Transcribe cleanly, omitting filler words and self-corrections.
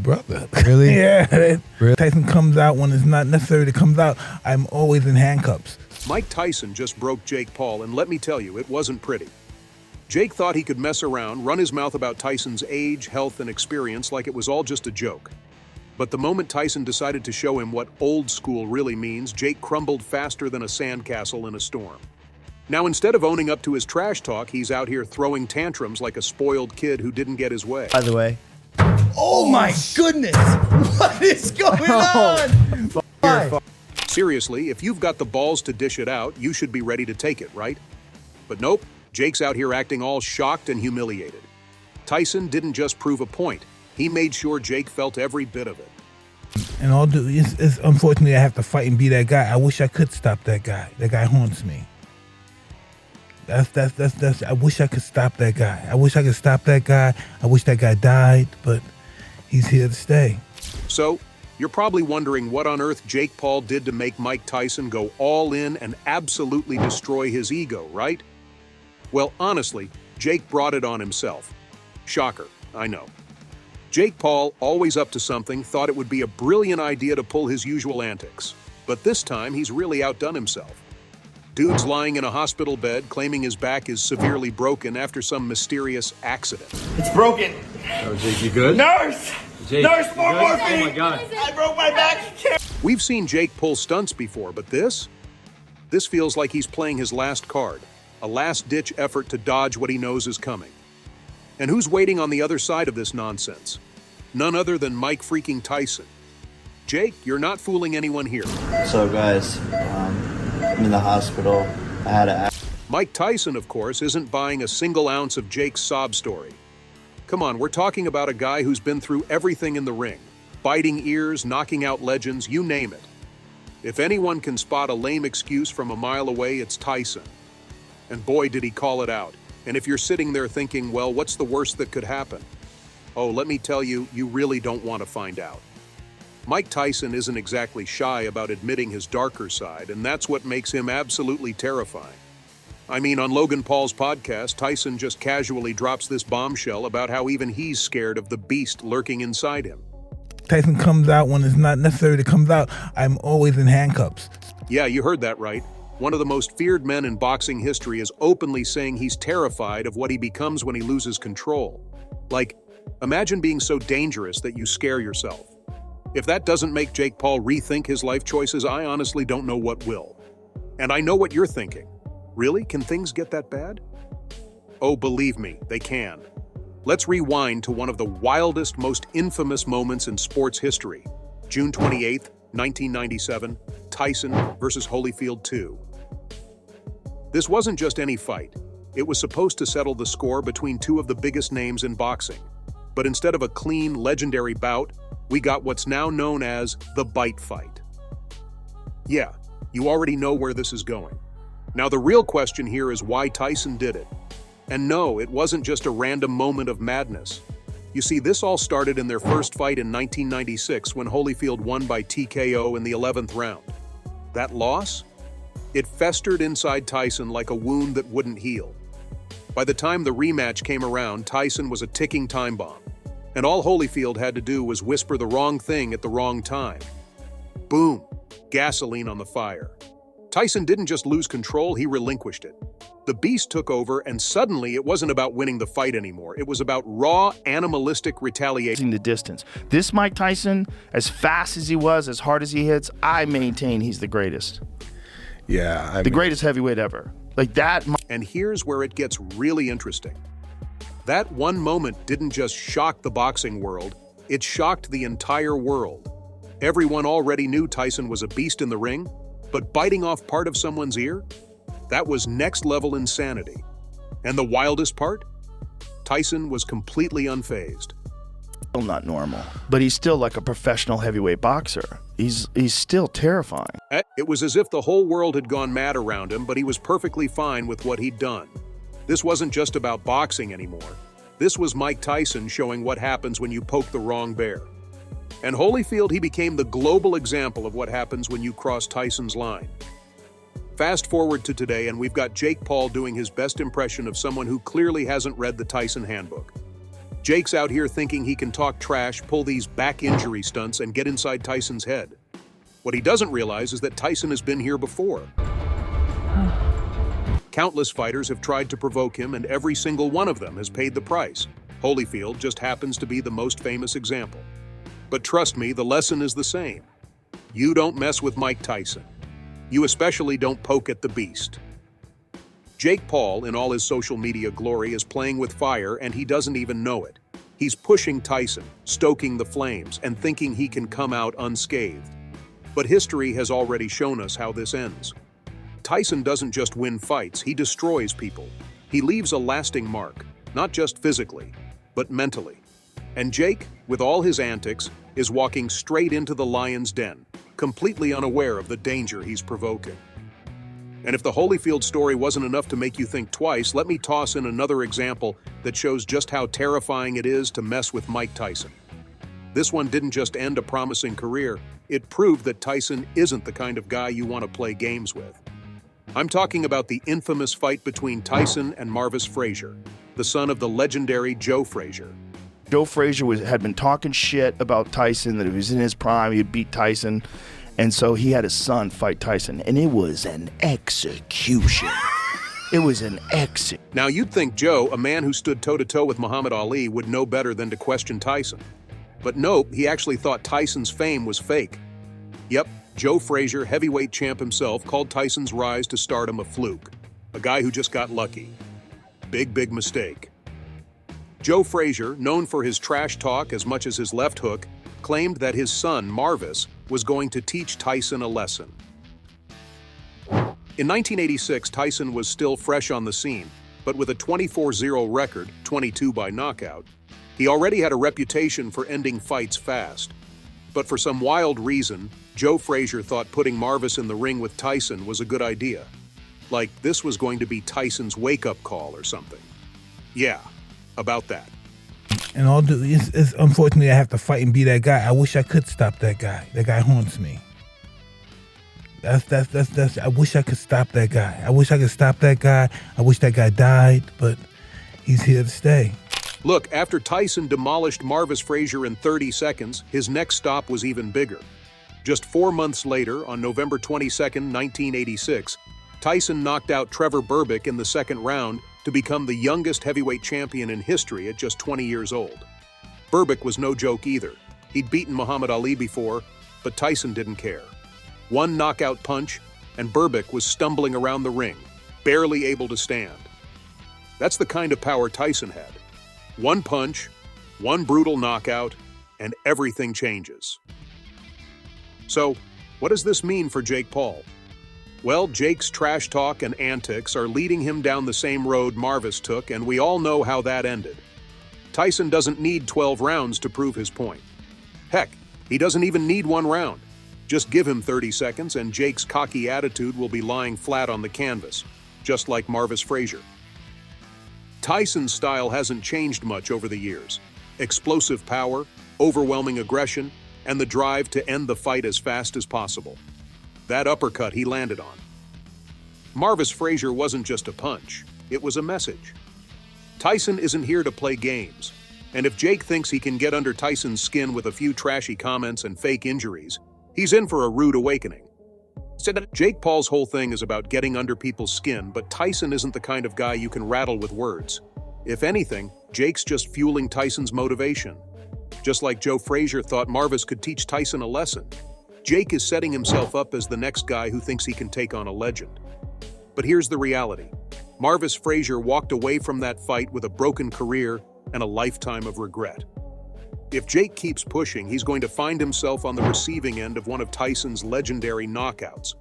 brother. Really? Yeah. Really? Tyson comes out when it's not necessary to come out. I'm always in handcuffs. Mike Tyson just broke Jake Paul, and let me tell you, it wasn't pretty. Jake thought he could mess around, run his mouth about Tyson's age, health, and experience like it was all just a joke. But the moment Tyson decided to show him what old school really means, Jake crumbled faster than a sandcastle in a storm. Now, instead of owning up to his trash talk, he's out here throwing tantrums like a spoiled kid who didn't get his way. By the way. Oh my goodness! What is going on? Why? Seriously, if you've got the balls to dish it out, you should be ready to take it, right? But nope, Jake's out here acting all shocked and humiliated. Tyson didn't just prove a point. He made sure Jake felt every bit of it. And it's unfortunately I have to fight and be that guy. I wish I could stop that guy. That guy haunts me. That's I wish I could stop that guy. I wish I could stop that guy. I wish that guy died, but he's here to stay. So, you're probably wondering what on earth Jake Paul did to make Mike Tyson go all in and absolutely destroy his ego, right? Well, honestly, Jake brought it on himself. Shocker, I know. Jake Paul, always up to something, thought it would be a brilliant idea to pull his usual antics. But this time, he's really outdone himself. Dude's lying in a hospital bed, claiming his back is severely broken after some mysterious accident. It's broken. Oh, Jake, you good? Nurse! Jake, Nurse, more morphine! Oh my God. I broke my back. We've seen Jake pull stunts before, but this feels like he's playing his last card, a last-ditch effort to dodge what he knows is coming. And who's waiting on the other side of this nonsense? None other than Mike freaking Tyson. Jake, you're not fooling anyone here. So guys, I'm in the hospital. I had a... Mike Tyson, of course, isn't buying a single ounce of Jake's sob story. Come on, we're talking about a guy who's been through everything in the ring. Biting ears, knocking out legends, you name it. If anyone can spot a lame excuse from a mile away, it's Tyson. And boy, did he call it out. And if you're sitting there thinking, well, what's the worst that could happen? Oh, let me tell you, you really don't want to find out. Mike Tyson isn't exactly shy about admitting his darker side, and that's what makes him absolutely terrifying. I mean, on Logan Paul's podcast, Tyson just casually drops this bombshell about how even he's scared of the beast lurking inside him. Tyson comes out when it's not necessary to come out. I'm always in handcuffs. Yeah, you heard that right. One of the most feared men in boxing history is openly saying he's terrified of what he becomes when he loses control. Like, imagine being so dangerous that you scare yourself. If that doesn't make Jake Paul rethink his life choices, I honestly don't know what will. And I know what you're thinking. Really? Can things get that bad? Oh, believe me, they can. Let's rewind to one of the wildest, most infamous moments in sports history. June 28th, 1997, Tyson versus Holyfield 2. This wasn't just any fight. It was supposed to settle the score between two of the biggest names in boxing. But instead of a clean, legendary bout, we got what's now known as the bite fight. Yeah, you already know where this is going. Now the real question here is why Tyson did it. And no, it wasn't just a random moment of madness. You see, this all started in their first fight in 1996 when Holyfield won by TKO in the 11th round. That loss? It festered inside Tyson like a wound that wouldn't heal. By the time the rematch came around, Tyson was a ticking time bomb. And all Holyfield had to do was whisper the wrong thing at the wrong time. Boom! Gasoline on the fire. Tyson didn't just lose control, he relinquished it. The beast took over, and suddenly it wasn't about winning the fight anymore. It was about raw, animalistic retaliation. The distance. This Mike Tyson, as fast as he was, as hard as he hits, I maintain he's the greatest. Yeah. The greatest heavyweight ever. Like that. And here's where it gets really interesting. That one moment didn't just shock the boxing world, it shocked the entire world. Everyone already knew Tyson was a beast in the ring, but biting off part of someone's ear? That was next-level insanity. And the wildest part? Tyson was completely unfazed. Still not normal, but he's still like a professional heavyweight boxer. He's still terrifying. It was as if the whole world had gone mad around him, but he was perfectly fine with what he'd done. This wasn't just about boxing anymore. This was Mike Tyson showing what happens when you poke the wrong bear. And Holyfield, he became the global example of what happens when you cross Tyson's line. Fast forward to today, and we've got Jake Paul doing his best impression of someone who clearly hasn't read the Tyson handbook. Jake's out here thinking he can talk trash, pull these back injury stunts, and get inside Tyson's head. What he doesn't realize is that Tyson has been here before. Countless fighters have tried to provoke him, and every single one of them has paid the price. Holyfield just happens to be the most famous example. But trust me, the lesson is the same. You don't mess with Mike Tyson. You especially don't poke at the beast. Jake Paul, in all his social media glory, is playing with fire, and he doesn't even know it. He's pushing Tyson, stoking the flames, and thinking he can come out unscathed. But history has already shown us how this ends. Tyson doesn't just win fights, he destroys people. He leaves a lasting mark, not just physically, but mentally. And Jake, with all his antics, is walking straight into the lion's den, completely unaware of the danger he's provoking. And if the Holyfield story wasn't enough to make you think twice, let me toss in another example that shows just how terrifying it is to mess with Mike Tyson. This one didn't just end a promising career, it proved that Tyson isn't the kind of guy you want to play games with. I'm talking about the infamous fight between Tyson and Marvis Frazier, the son of the legendary Joe Frazier. Joe Frazier had been talking shit about Tyson, that he was in his prime, he'd beat Tyson. And so he had his son fight Tyson, and it was an execution. It was an exit. Now you'd think Joe, a man who stood toe-to-toe with Muhammad Ali, would know better than to question Tyson. But nope, he actually thought Tyson's fame was fake. Yep, Joe Frazier, heavyweight champ himself, called Tyson's rise to stardom a fluke. A guy who just got lucky. Big mistake. Joe Frazier, known for his trash talk as much as his left hook, claimed that his son, Marvis, was going to teach Tyson a lesson. In 1986, Tyson was still fresh on the scene, but with a 24-0 record, 22 by knockout, he already had a reputation for ending fights fast. But for some wild reason, Joe Frazier thought putting Marvis in the ring with Tyson was a good idea. Like this was going to be Tyson's wake-up call or something. Yeah, about that. And it's unfortunately I have to fight and be that guy. I wish I could stop that guy. That guy haunts me. That's I wish I could stop that guy. I wish I could stop that guy. I wish that guy died, but he's here to stay. Look, after Tyson demolished Marvis Frazier in 30 seconds, his next stop was even bigger. Just 4 months later, on November 22, 1986, Tyson knocked out Trevor Berbick in the second round to become the youngest heavyweight champion in history at just 20 years old. Berbick was no joke either. He'd beaten Muhammad Ali before, but Tyson didn't care. One knockout punch, and Berbick was stumbling around the ring, barely able to stand. That's the kind of power Tyson had. One punch, one brutal knockout, and everything changes. So, what does this mean for Jake Paul? Well, Jake's trash talk and antics are leading him down the same road Marvis took, and we all know how that ended. Tyson doesn't need 12 rounds to prove his point. Heck, he doesn't even need 1 round. Just give him 30 seconds and Jake's cocky attitude will be lying flat on the canvas, just like Marvis Frazier. Tyson's style hasn't changed much over the years. Explosive power, overwhelming aggression, and the drive to end the fight as fast as possible. That uppercut he landed on. Marvis Frazier wasn't just a punch, it was a message. Tyson isn't here to play games, and if Jake thinks he can get under Tyson's skin with a few trashy comments and fake injuries, he's in for a rude awakening. Jake Paul's whole thing is about getting under people's skin, but Tyson isn't the kind of guy you can rattle with words. If anything, Jake's just fueling Tyson's motivation. Just like Joe Frazier thought Marvis could teach Tyson a lesson, Jake is setting himself up as the next guy who thinks he can take on a legend. But here's the reality. Marvis Frazier walked away from that fight with a broken career and a lifetime of regret. If Jake keeps pushing, he's going to find himself on the receiving end of one of Tyson's legendary knockouts,